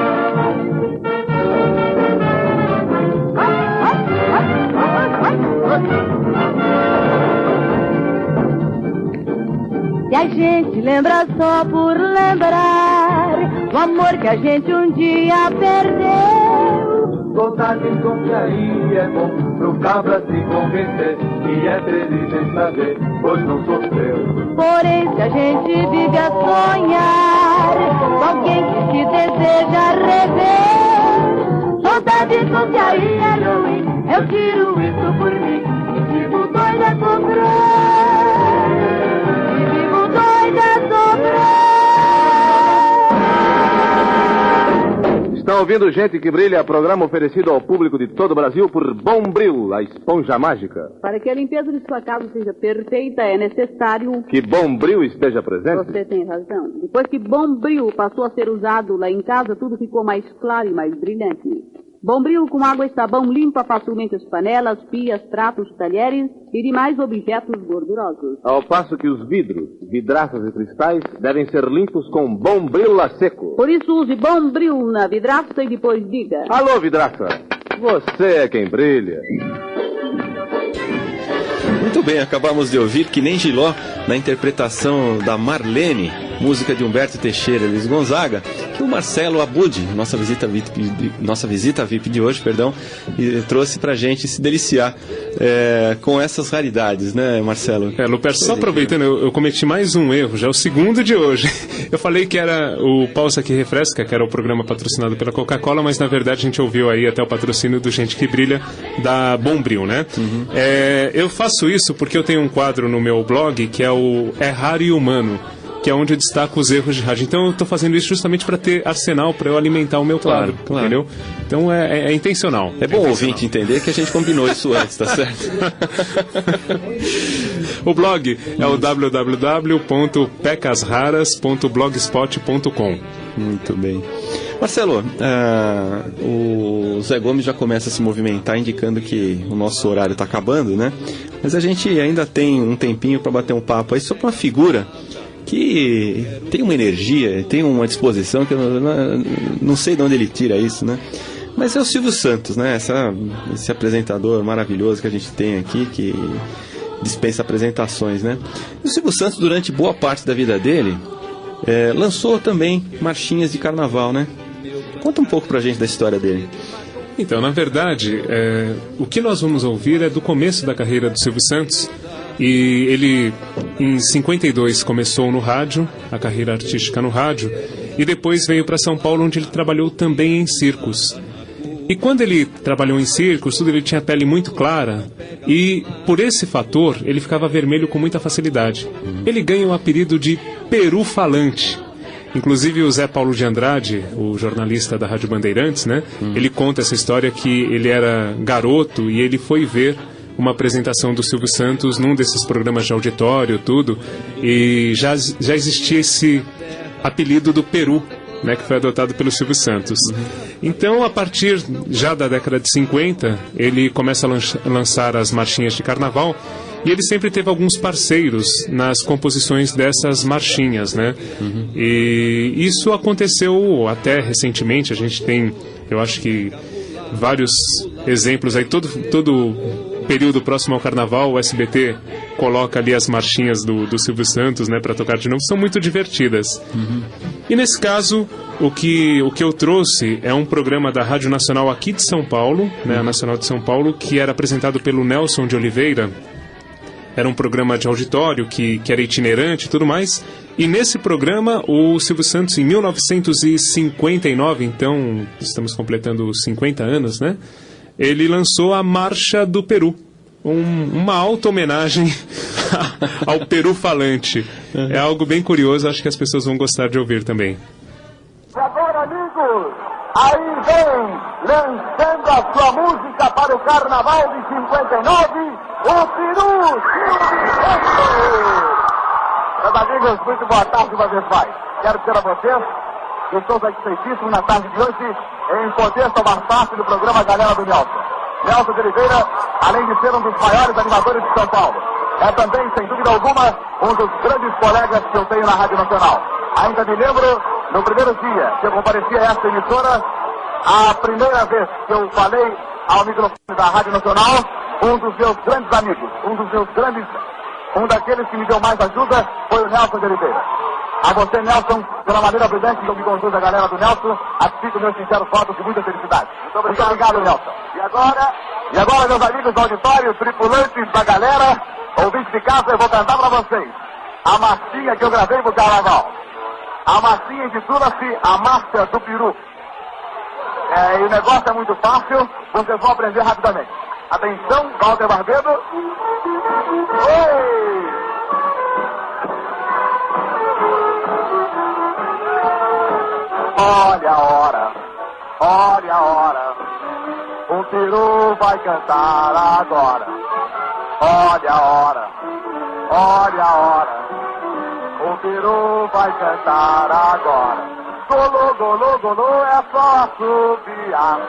E a gente lembra só por lembrar o amor que a gente um dia perdeu. Saudade confiaria é bom pro cabra se convencer que é feliz sem saber, pois não sofreu. Porém, se a gente vive a sonhar com alguém que se deseja rever, saudade confiaria é ruim, eu tiro isso por mim e vivo doida a sofrer. Estão ouvindo Gente que Brilha, programa oferecido ao público de todo o Brasil por Bombril, a esponja mágica. Para que a limpeza de sua casa seja perfeita, é necessário que Bombril esteja presente. Você tem razão. Depois que Bombril passou a ser usado lá em casa, tudo ficou mais claro e mais brilhante. Bombril com água e sabão limpa facilmente as panelas, pias, pratos, talheres e demais objetos gordurosos. Ao passo que os vidros, vidraças e cristais devem ser limpos com Bombril a seco. Por isso use Bombril na vidraça e depois diga: alô, vidraça, você é quem brilha. Muito bem, acabamos de ouvir Que Nem Giló, na interpretação da Marlene, música de Humberto Teixeira e Luiz Gonzaga, que o Marcelo Abud, nossa visita VIP de hoje, trouxe pra gente se deliciar com essas raridades, né, Marcelo? Lupercio, só aproveitando, eu cometi mais um erro, já é o segundo de hoje. Eu falei que era o Pausa que Refresca, que era o programa patrocinado pela Coca-Cola, mas na verdade a gente ouviu aí até o patrocínio do Gente que Brilha, da Bombril, né? Eu faço isso porque eu tenho um quadro no meu blog que é o É Raro e Humano, que é onde eu destaco os erros de rádio. Então eu estou fazendo isso justamente para ter arsenal, para eu alimentar o meu quadro, entendeu? Então é intencional. É bom o ouvinte entender que a gente combinou isso antes, tá certo? O blog é o www.pecasraras.blogspot.com. Muito bem. Marcelo, o Zé Gomes já começa a se movimentar, indicando que o nosso horário está acabando, né? Mas a gente ainda tem um tempinho para bater um papo aí sobre uma figura que tem uma energia, tem uma disposição que eu não sei de onde ele tira isso, né? Mas é o Silvio Santos, né? Esse apresentador maravilhoso que a gente tem aqui, que dispensa apresentações, né? E o Silvio Santos, durante boa parte da vida dele, lançou também marchinhas de carnaval, né? Conta um pouco pra gente da história dele. Então, na verdade, o que nós vamos ouvir é do começo da carreira do Silvio Santos. E ele, em 52, começou no rádio, a carreira artística no rádio, e depois veio para São Paulo, onde ele trabalhou também em circos. E quando ele trabalhou em circos, ele tinha a pele muito clara, e por esse fator, ele ficava vermelho com muita facilidade. Ele ganha o apelido de Peru Falante. Inclusive o Zé Paulo de Andrade, o jornalista da Rádio Bandeirantes, né? Ele conta essa história que ele era garoto e ele foi ver uma apresentação do Silvio Santos num desses programas de auditório, tudo, e já existia esse apelido do Peru, né, que foi adotado pelo Silvio Santos. Então, a partir já da década de 50, ele começa a lançar as marchinhas de carnaval, e ele sempre teve alguns parceiros nas composições dessas marchinhas, né? E isso aconteceu até recentemente. A gente tem, eu acho que, vários exemplos aí, todo período próximo ao carnaval, o SBT coloca ali as marchinhas do Silvio Santos, né, para tocar de novo, são muito divertidas. E nesse caso, o que eu trouxe é um programa da Rádio Nacional aqui de São Paulo, né, a Nacional de São Paulo, que era apresentado pelo Nelson de Oliveira. Era um programa de auditório que era itinerante e tudo mais. E nesse programa, o Silvio Santos, em 1959, então estamos completando 50 anos, né? Ele lançou a Marcha do Peru, uma auto-homenagem ao Peru Falante. É algo bem curioso, acho que as pessoas vão gostar de ouvir também. E agora, amigos, aí vem, lançando a sua música para o Carnaval de 59, o Peru Silvio. Meus amigos, muito boa tarde uma vez mais. Quero dizer a vocês que estou satisfeitíssimo na tarde de hoje em poder tomar parte do programa Galera do Nelson. Nelson de Oliveira, além de ser um dos maiores animadores de São Paulo, é também, sem dúvida alguma, um dos grandes colegas que eu tenho na Rádio Nacional. Ainda me lembro, no primeiro dia que eu compareci a esta emissora, a primeira vez que eu falei ao microfone da Rádio Nacional, um dos meus grandes amigos, um daqueles que me deu mais ajuda foi o Nelson de Oliveira. A você, Nelson, pela maneira brilhante que eu me conduz a galera do Nelson, assinto meus sinceros votos de muita felicidade. Muito obrigado, Nelson. E agora, meus amigos do auditório, tripulantes da galera, ouvintes de casa, eu vou cantar pra vocês a marchinha que eu gravei pro Carnaval. A marchinha intitula-se A Marcha do Peru. E o negócio é muito fácil, vocês vão aprender rapidamente. Atenção, Walter Barbedo. Oi! Olha a hora, o Peru vai cantar agora. Olha a hora, o Peru vai cantar agora. Golô, golô, golô, é só assobiar.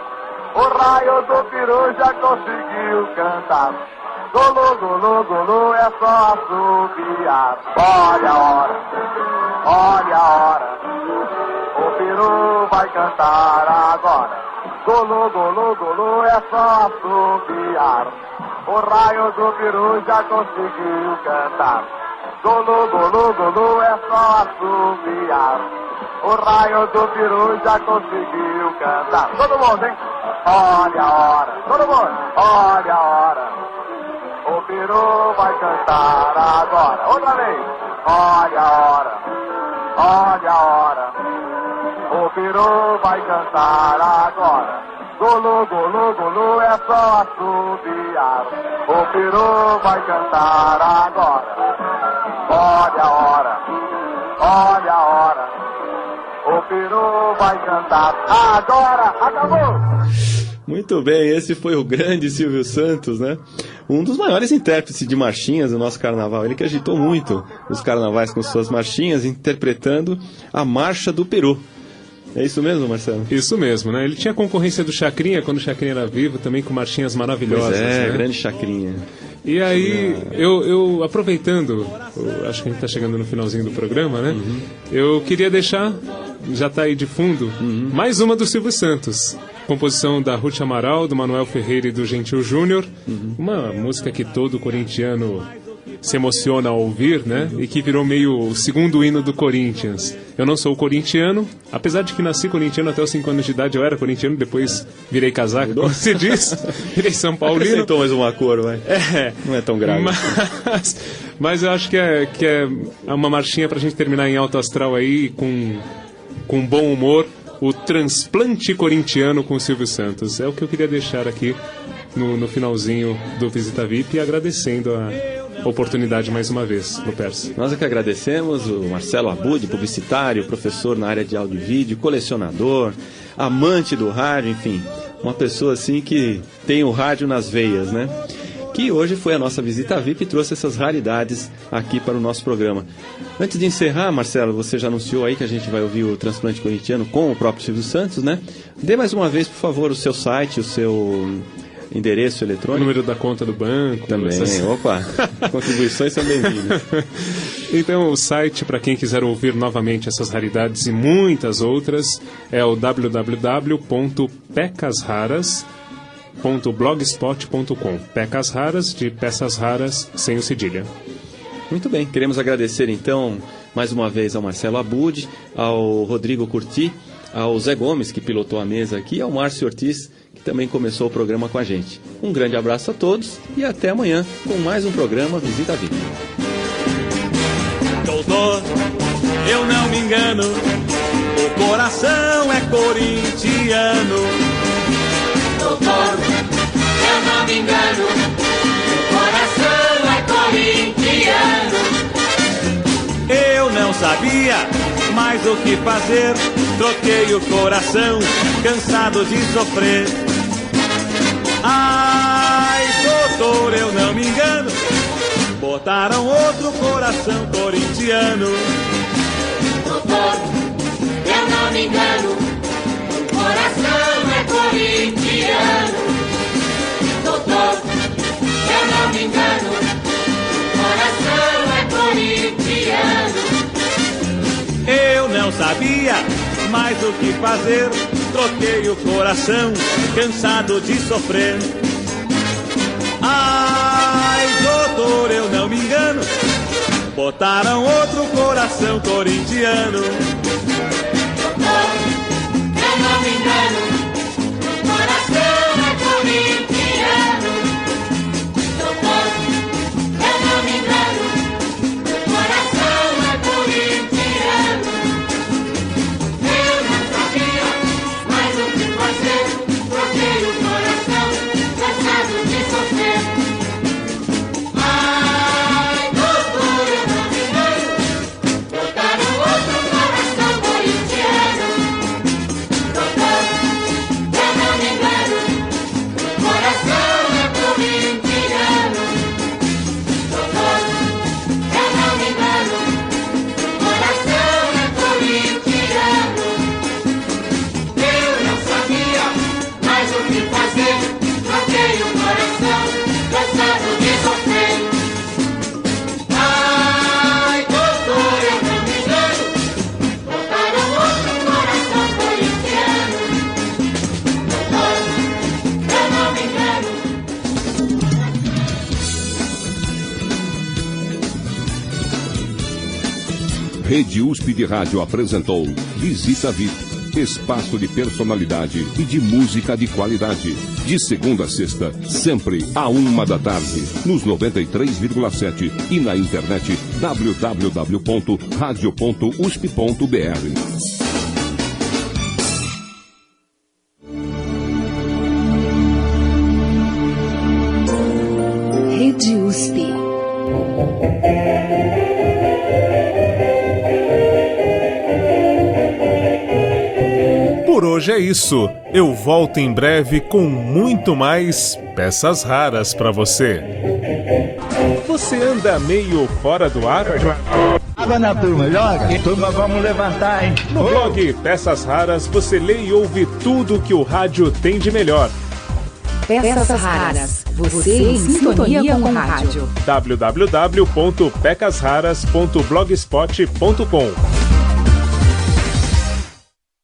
O raio do Peru já conseguiu cantar. Golô, golô, golô, é só assobiar. Olha a hora, o Peru vai cantar agora. Golô, golô, golô, é só assobiar. O raio do peru já conseguiu cantar. Golu, golu, golu, é só assobiar. O raio do peru já conseguiu cantar. Todo mundo, hein? Olha a hora. Todo mundo, olha a hora. O peru vai cantar agora. Outra vez. Olha a hora. Olha a hora. O peru vai cantar agora. Golu, golu, golu, é só assobiar. O peru vai cantar agora. Olha a hora, olha a hora. O peru vai cantar agora. Acabou! Muito bem, esse foi o grande Silvio Santos, né? Um dos maiores intérpretes de marchinhas do nosso carnaval. Ele que agitou muito os carnavais com suas marchinhas, interpretando a Marcha do Peru. É isso mesmo, Marcelo? Isso mesmo, né? Ele tinha concorrência do Chacrinha, quando o Chacrinha era vivo, também com marchinhas maravilhosas. Pois é, né? Grande Chacrinha. E aí, eu aproveitando, acho que a gente está chegando no finalzinho do programa, né? Uhum. Eu queria deixar, já está aí de fundo, mais uma do Silvio Santos. Composição da Ruth Amaral, do Manuel Ferreira e do Gentil Júnior. Uma música que todo corintiano se emociona ao ouvir, né? E que virou meio o segundo hino do Corinthians. Eu não sou corintiano, apesar de que nasci corintiano até os 5 anos de idade, eu era corintiano, depois virei casaca, como se diz, virei São Paulino. Acrescentou mais uma cor, vai. Não é tão grave. Mas eu acho que é uma marchinha pra gente terminar em alto astral aí, com bom humor, o transplante corintiano com o Silvio Santos. É o que eu queria deixar aqui no finalzinho do Visita VIP, agradecendo a oportunidade mais uma vez, Lupercio. Nós é que agradecemos o Marcelo Abud, publicitário, professor na área de áudio e vídeo, colecionador, amante do rádio, enfim, uma pessoa assim que tem o rádio nas veias, né? Que hoje foi a nossa visita VIP e trouxe essas raridades aqui para o nosso programa. Antes de encerrar, Marcelo, você já anunciou aí que a gente vai ouvir o Transplante Corintiano com o próprio Silvio Santos, né? Dê mais uma vez, por favor, o seu site, o seu endereço eletrônico. O número da conta do banco. Também, opa, contribuições são bem-vindas. Então, o site, para quem quiser ouvir novamente essas raridades e muitas outras, é o www.pecasraras.blogspot.com. Pecas raras, de peças raras, sem o cedilha. Muito bem, queremos agradecer então mais uma vez ao Marcelo Abud, ao Rodrigo Curti, ao Zé Gomes, que pilotou a mesa aqui, e ao Márcio Ortiz, que também começou o programa com a gente. Um grande abraço a todos e até amanhã com mais um programa Visita VIP. Doutor, eu não me engano, o coração é corintiano. Doutor, eu não me engano, o coração é corintiano. Eu não sabia mais o que fazer, troquei o coração, cansado de sofrer. Ai, doutor, eu não me engano, botaram outro coração corintiano. Doutor, eu não me engano, o coração é corintiano. Doutor, eu não me engano, o coração é corintiano. Eu não sabia mais o que fazer, troquei o coração, cansado de sofrer. Ai, doutor, eu não me engano, botaram outro coração corintiano. Doutor, eu não me engano, o coração é corintiano. Doutor, eu não me engano, o coração é corintiano. Eu não sabia mais o que fazer, troquei o coração, cansado de sofrer. Ai, doutor, eu não me engano, botaram outro coração corintiano. Rede USP de Rádio apresentou Visita VIP. Espaço de personalidade e de música de qualidade. De segunda a sexta, sempre à 13h, nos 93,7 e na internet www.radio.usp.br. Rede USP. Por hoje é isso. Eu volto em breve com muito mais peças raras para você. Você anda meio fora do ar? Água na turma, joga. Turma, vamos levantar, hein? No blog Peças Raras você lê e ouve tudo que o rádio tem de melhor. Peças Raras. Você em sintonia com o rádio. www.pecasraras.blogspot.com